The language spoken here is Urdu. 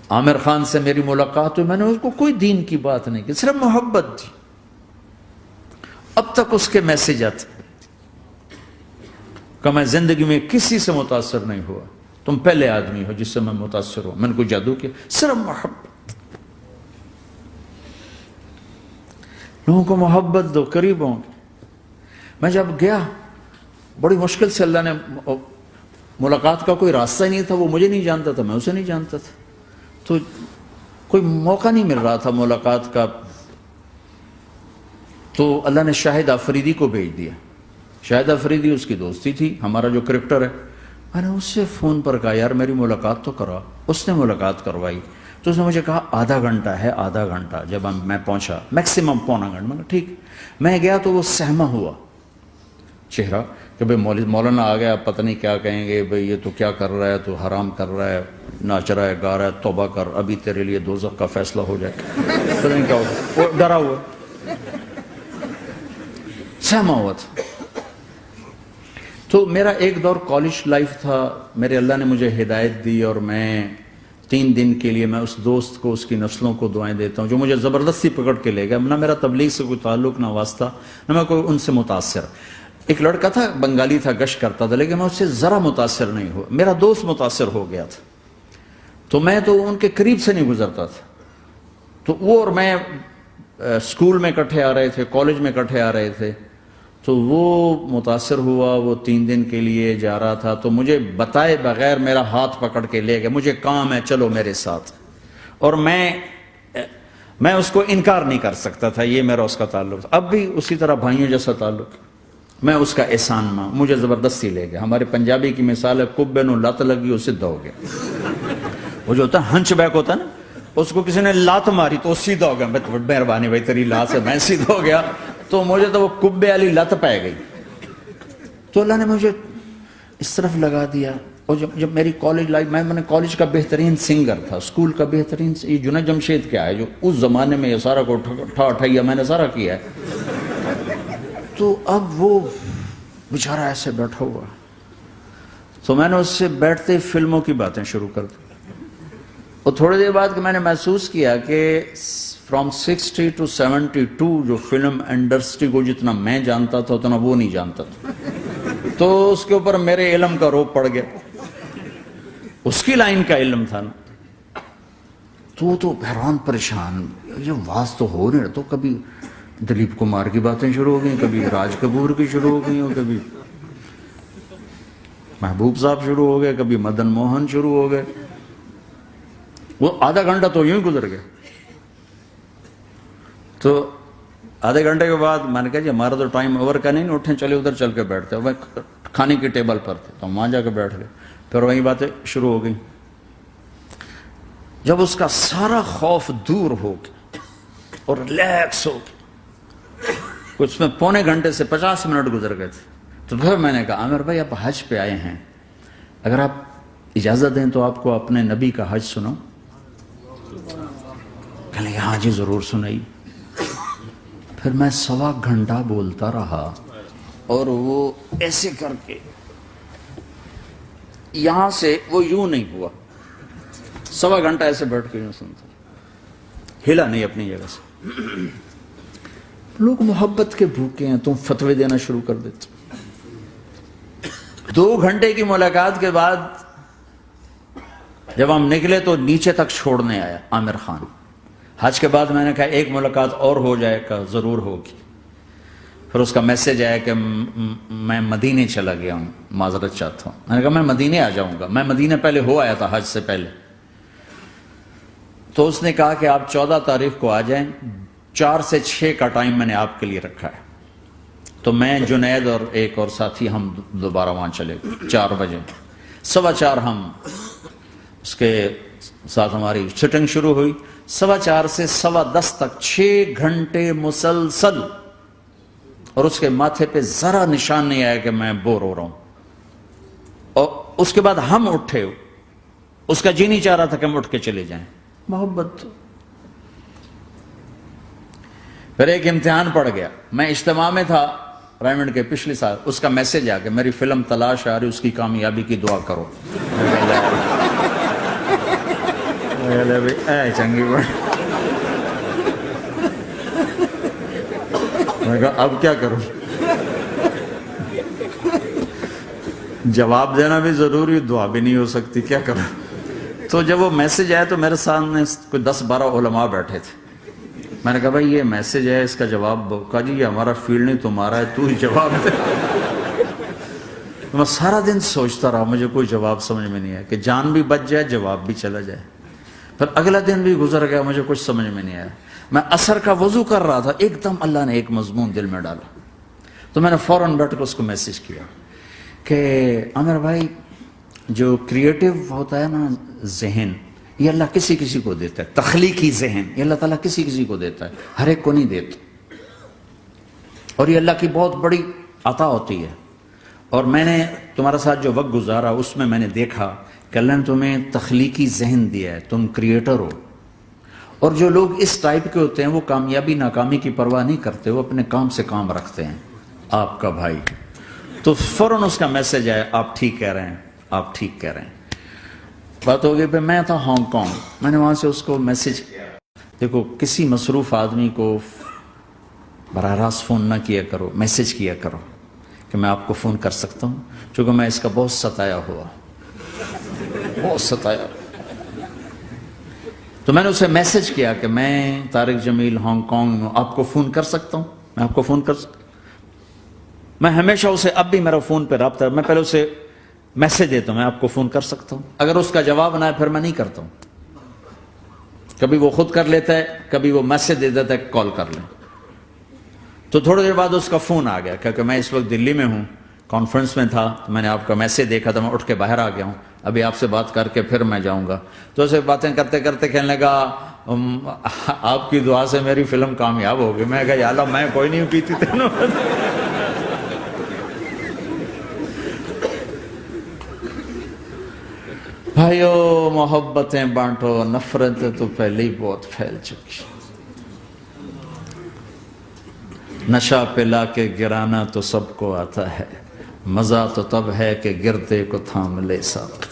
عامر خان سے میری ملاقات ہوئی، میں نے اس کو کوئی دین کی بات نہیں کی، صرف محبت تھی۔ اب تک اس کے میسج آتے کہ میں زندگی میں کسی سے متاثر نہیں ہوا، تم پہلے آدمی ہو جس سے میں متاثر ہوں، میں نے کوئی جادو کیا، صرف محبت۔ لوگوں کو محبت دو، قریب ہوں گے۔ میں جب گیا بڑی مشکل سے اللہ نے، ملاقات کا کوئی راستہ ہی نہیں تھا، وہ مجھے نہیں جانتا تھا، میں اسے نہیں جانتا تھا، تو کوئی موقع نہیں مل رہا تھا ملاقات کا۔ تو اللہ نے شاہد آفریدی کو بھیج دیا۔ شاہد آفریدی اس کی دوستی تھی، ہمارا جو کرکٹر ہے۔ میں نے اس سے فون پر کہا یار میری ملاقات تو کرا۔ اس نے ملاقات کروائی، تو اس نے مجھے کہا آدھا گھنٹہ ہے، آدھا گھنٹہ۔ جب میں پہنچا میکسیمم پونا گھنٹہ، میں نے کہا ٹھیک۔ میں گیا تو وہ سہما ہوا چہرہ کہ بھئی مولانا آ گیا، پتہ نہیں کیا کہیں گے، بھئی یہ تو کیا کر رہا ہے، تو حرام کر رہا ہے، ناچ رہا ہے، گا رہا ہے، توبہ کر، ابھی تیرے لیے دوزخ کا فیصلہ ہو جائے، پتہ نہیں کیا ہوگا۔ وہ ڈرا ہوا سہما ہوا تھا۔ تو میرا ایک دور کالج لائف تھا، میرے اللہ نے مجھے ہدایت دی، اور میں 3 دن کے لیے میں اس دوست کو، اس کی نسلوں کو دعائیں دیتا ہوں جو مجھے زبردستی پکڑ کے لے گیا۔ نہ میرا تبلیغ سے کوئی تعلق، نہ واسطہ، نہ میں کوئی ان سے متاثر۔ ایک لڑکا تھا، بنگالی تھا، گشت کرتا تھا، لیکن میں اس سے ذرا متاثر نہیں ہوا۔ میرا دوست متاثر ہو گیا تھا، تو میں تو ان کے قریب سے نہیں گزرتا تھا۔ تو وہ اور میں اسکول میں اکٹھے آ رہے تھے، کالج میں اکٹھے آ رہے تھے، تو وہ متاثر ہوا، وہ 3 دن کے لیے جا رہا تھا، تو مجھے بتائے بغیر میرا ہاتھ پکڑ کے لے گیا، مجھے کام ہے چلو میرے ساتھ۔ اور میں اس کو انکار نہیں کر سکتا تھا، یہ میرا اس کا تعلق تھا۔ اب بھی اسی طرح بھائیوں جیسا تعلق، میں اس کا احسان ماں، مجھے زبردستی لے گیا۔ ہمارے پنجابی کی مثال ہے، کبے نو لت لگی اس سیدھا ہو گیا۔ وہ جو ہوتا ہے ہنچ بیک ہوتا ہے نا، اس کو کسی نے لات ماری تو سیدھا ہو گیا۔ مہربانی بھائی تیری لات سے میں سیدھا ہو گیا، تو مجھے تو وہ کبے والی لت پہ گئی۔ تو اللہ نے مجھے اس طرف لگا دیا۔ اور جب میری کالج لائف، میں نے کالج کا بہترین سنگر تھا، اسکول کا بہترین، یہ جنید جمشید کیا ہے جو اس زمانے میں یہ سارا کو ٹھا میں نے سارا کیا ہے۔ تو اب وہ بیچارہ ایسے بیٹھا ہوا، تو میں نے اس سے بیٹھتے فلموں کی باتیں شروع کر دی۔ اور تھوڑی دیر بعد کہ میں نے محسوس کیا کہ فرام 60 to 72 جو فلم انڈسٹری کو جتنا میں جانتا تھا اتنا وہ نہیں جانتا تھا۔ تو اس کے اوپر میرے علم کا روپ پڑ گیا، اس کی لائن کا علم تھا نا۔ تو حیران پریشان، یہ واز تو ہو نہیں رہا۔ تو کبھی دلیپ کمار کی باتیں شروع ہو گئیں، کبھی راج کپور کی شروع ہو گئیں، کبھی محبوب صاحب شروع ہو گئے، کبھی مدن موہن شروع ہو گئے۔ وہ آدھا گھنٹہ تو یوں ہی گزر گیا۔ تو آدھے گھنٹے کے بعد میں نے کہا جی ہمارا تو ٹائم اوور کا نہیں، اٹھیں چلے ادھر چل کے بیٹھتے ہیں۔ میں کھانے کی ٹیبل پر تھے تو وہاں جا کے بیٹھ گئے، پھر وہیں باتیں شروع ہو گئیں۔ جب اس کا سارا خوف دور ہو گیا اور ریلیکس ہو گیا، کچھ میں پونے گھنٹے سے 50 منٹ گزر گئے تھے، تو پھر میں نے کہا عامر بھائی آپ حج پہ آئے ہیں، اگر آپ اجازت دیں تو آپ کو اپنے نبی کا حج سناؤں؟ کہنے لگے ہاں جی ضرور سنائی۔ پھر میں 1.25 گھنٹہ بولتا رہا، اور وہ ایسے کر کے یہاں سے وہ یوں نہیں ہوا، 1.25 گھنٹہ ایسے بیٹھ کے یوں سنتا، ہلا نہیں اپنی جگہ سے۔ لوگ محبت کے بھوکے ہیں، تم فتوے دینا شروع کر دیتے۔ 2 گھنٹے کی ملاقات کے بعد جب ہم نکلے تو نیچے تک چھوڑنے آیا عامر خان۔ حج کے بعد میں نے کہا ایک ملاقات اور ہو جائے گا، ضرور ہوگی۔ پھر اس کا میسج آیا کہ میں مدینے چلا گیا ہوں، معذرت چاہتا ہوں۔ میں نے کہا میں مدینے آ جاؤں گا، میں مدینے پہلے ہو آیا تھا حج سے پہلے۔ تو اس نے کہا کہ آپ 14 تاریخ کو آ جائیں، 4 سے 6 کا ٹائم میں نے آپ کے لیے رکھا ہے۔ تو میں، جنید اور ایک اور ساتھی ہم دوبارہ وہاں چلے گئے 4 بجے، 4:15 ہم اس کے ساتھ ہماری شوٹنگ شروع ہوئی، 4:15 سے 10:15 تک 6 گھنٹے مسلسل، اور اس کے ماتھے پہ ذرا نشان نہیں آیا کہ میں بور ہو رہا ہوں۔ اور اس کے بعد ہم اٹھے، اس کا جی نہیں چاہ رہا تھا کہ ہم اٹھ کے چلے جائیں، محبت۔ پھر ایک امتحان پڑ گیا، میں اجتماع میں تھا رائمنڈ کے پچھلے سال، اس کا میسج آ گیا میری فلم تلاش آ رہی، اس کی کامیابی کی دعا کرو۔ چنگی بڑھ، میں کہا اب کیا کروں، جواب دینا بھی ضروری، دعا بھی نہیں ہو سکتی، کیا کروں۔ تو جب وہ میسج آیا تو میرے سامنے کوئی 10-12 علماء بیٹھے تھے۔ میں نے کہا بھائی یہ میسج ہے، اس کا جواب دو۔ کہا جی یہ ہمارا فیلڈ نہیں تمہارا ہے، تو ہی جواب دے۔ میں سارا دن سوچتا رہا، مجھے کوئی جواب سمجھ میں نہیں آیا کہ جان بھی بچ جائے، جواب بھی چلا جائے۔ پھر اگلا دن بھی گزر گیا، مجھے کچھ سمجھ میں نہیں آیا۔ میں عصر کا وضو کر رہا تھا، ایک دم اللہ نے ایک مضمون دل میں ڈالا، تو میں نے فوراً بیٹھ کر اس کو میسج کیا کہ عامر بھائی، جو کریٹو ہوتا ہے نا ذہن، یہ اللہ کسی کسی کو دیتا ہے، تخلیقی ذہن یہ اللہ تعالیٰ کسی کسی کو دیتا ہے، ہر ایک کو نہیں دیتا، اور یہ اللہ کی بہت بڑی عطا ہوتی ہے۔ اور میں نے تمہارے ساتھ جو وقت گزارا اس میں میں نے دیکھا کہ اللہ نے تمہیں تخلیقی ذہن دیا ہے، تم کریٹر ہو۔ اور جو لوگ اس ٹائپ کے ہوتے ہیں وہ کامیابی ناکامی کی پرواہ نہیں کرتے، وہ اپنے کام سے کام رکھتے ہیں۔ آپ کا بھائی، تو فوراً اس کا میسج آیا، آپ ٹھیک کہہ رہے ہیں، آپ ٹھیک کہہ رہے ہیں۔ بات ہو گئی پہ میں تھا ہانگ کانگ، میں نے وہاں سے اس کو میسج کیا، دیکھو کسی مصروف آدمی کو براہ راست فون نہ کیا کرو، میسج کیا کرو کہ میں آپ کو فون کر سکتا ہوں، چونکہ میں اس کا بہت ستایا ہوا، بہت ستایا۔ تو میں نے اسے میسج کیا کہ میں طارق جمیل ہانگ کانگ میں آپ کو فون کر سکتا ہوں، میں آپ کو فون کر سکتا ہوں۔ میں ہمیشہ اسے، اب بھی میرا فون پہ رابطہ ہے، میں پہلے اسے میسج دیتا ہوں میں آپ کو فون کر سکتا ہوں، اگر اس کا جواب نہ ہے پھر میں نہیں کرتا ہوں۔ کبھی وہ خود کر لیتا ہے، کبھی وہ میسج دے دیتا ہے کال کر لیں۔ تو تھوڑی دیر بعد اس کا فون آ گیا، کیونکہ میں اس وقت دلی میں ہوں، کانفرنس میں تھا، تو میں نے آپ کا میسج دیکھا تھا، میں اٹھ کے باہر آ گیا ہوں، ابھی آپ سے بات کر کے پھر میں جاؤں گا۔ تو اسے باتیں کرتے کرتے کہنے لگا آپ کی دعا سے میری فلم کامیاب ہو گئی۔ میں کہا یا اللہ میں کوئی نہیں پیتی تینوں۔ بھائیو محبتیں بانٹو، نفرتیں تو پہلے ہی بہت پھیل چکی۔ نشہ پلا کے گرانا تو سب کو آتا ہے، مزہ تو تب ہے کہ گردے کو تھام لے ساتھ۔